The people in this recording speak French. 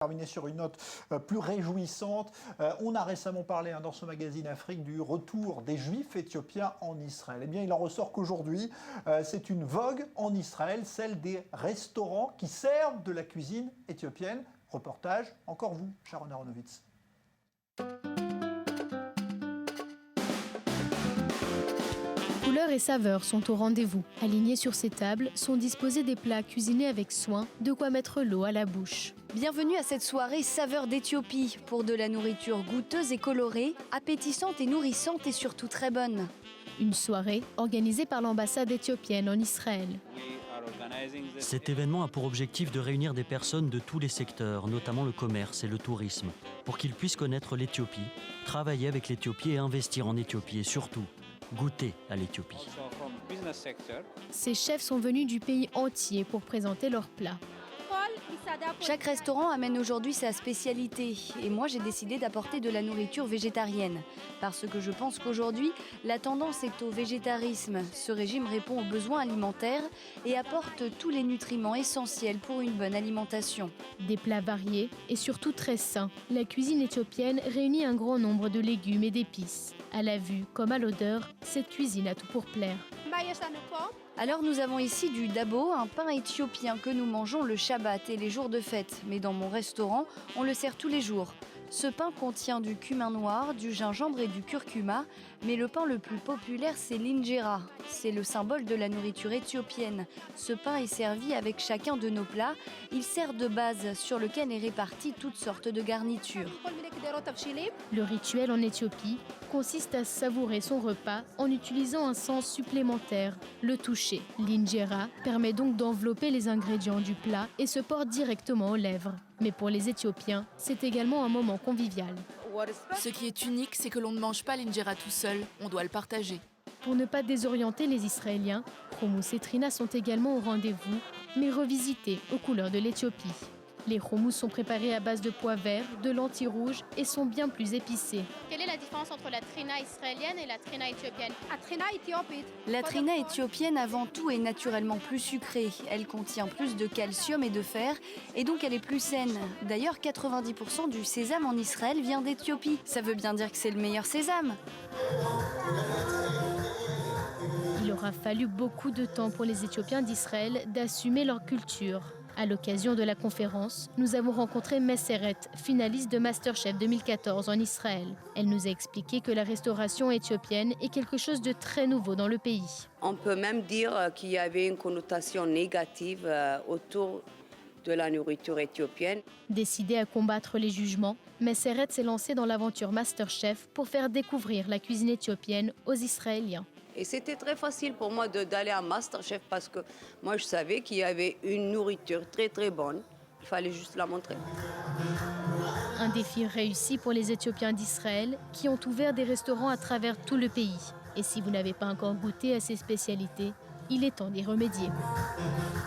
Terminer sur une note plus réjouissante. On a récemment parlé dans ce magazine Afrique du retour des Juifs éthiopiens en Israël. Eh bien, il en ressort qu'aujourd'hui, c'est une vogue en Israël, celle des restaurants qui servent de la cuisine éthiopienne. Reportage, encore vous, Sharon Aronovitz. Couleurs et saveurs sont au rendez-vous. Alignés sur ces tables sont disposés des plats cuisinés avec soin, de quoi mettre l'eau à la bouche. Bienvenue à cette soirée saveur d'Éthiopie, pour de la nourriture goûteuse et colorée, appétissante et nourrissante et surtout très bonne. Une soirée organisée par l'ambassade éthiopienne en Israël. Cet événement a pour objectif de réunir des personnes de tous les secteurs, notamment le commerce et le tourisme, pour qu'ils puissent connaître l'Éthiopie, travailler avec l'Éthiopie et investir en Éthiopie et surtout goûter à l'Éthiopie. Ces chefs sont venus du pays entier pour présenter leurs plats. Chaque restaurant amène aujourd'hui sa spécialité et moi j'ai décidé d'apporter de la nourriture végétarienne parce que je pense qu'aujourd'hui la tendance est au végétarisme. Ce régime répond aux besoins alimentaires et apporte tous les nutriments essentiels pour une bonne alimentation. Des plats variés et surtout très sains. La cuisine éthiopienne réunit un grand nombre de légumes et d'épices. À la vue comme à l'odeur, cette cuisine a tout pour plaire. Alors nous avons ici du dabo, un pain éthiopien que nous mangeons le Shabbat et les jours de fête. Mais dans mon restaurant, on le sert tous les jours. Ce pain contient du cumin noir, du gingembre et du curcuma. Mais le pain le plus populaire, c'est l'injera. C'est le symbole de la nourriture éthiopienne. Ce pain est servi avec chacun de nos plats. Il sert de base sur lequel est répartie toutes sortes de garnitures. Le rituel en Éthiopie consiste à savourer son repas en utilisant un sens supplémentaire, le toucher. L'injera permet donc d'envelopper les ingrédients du plat et se porte directement aux lèvres. Mais pour les Éthiopiens, c'est également un moment convivial. Ce qui est unique, c'est que l'on ne mange pas l'injera tout seul, on doit le partager. Pour ne pas désorienter les Israéliens, hummus et trina sont également au rendez-vous, mais revisités aux couleurs de l'Éthiopie. Les hummus sont préparés à base de pois verts, de lentilles rouges et sont bien plus épicés. Quelle est la différence entre la trina israélienne et la trina éthiopienne? La trina éthiopienne avant tout est naturellement plus sucrée. Elle contient plus de calcium et de fer et donc elle est plus saine. D'ailleurs 90% du sésame en Israël vient d'Éthiopie. Ça veut bien dire que c'est le meilleur sésame. Il aura fallu beaucoup de temps pour les Éthiopiens d'Israël d'assumer leur culture. À l'occasion de la conférence, nous avons rencontré Messeret, finaliste de MasterChef 2014 en Israël. Elle nous a expliqué que la restauration éthiopienne est quelque chose de très nouveau dans le pays. On peut même dire qu'il y avait une connotation négative autour de la nourriture éthiopienne. Décidée à combattre les jugements, Messeret s'est lancée dans l'aventure MasterChef pour faire découvrir la cuisine éthiopienne aux Israéliens. Et c'était très facile pour moi d'aller à MasterChef parce que moi je savais qu'il y avait une nourriture très très bonne. Il fallait juste la montrer. Un défi réussi pour les Éthiopiens d'Israël qui ont ouvert des restaurants à travers tout le pays. Et si vous n'avez pas encore goûté à ces spécialités, il est temps d'y remédier.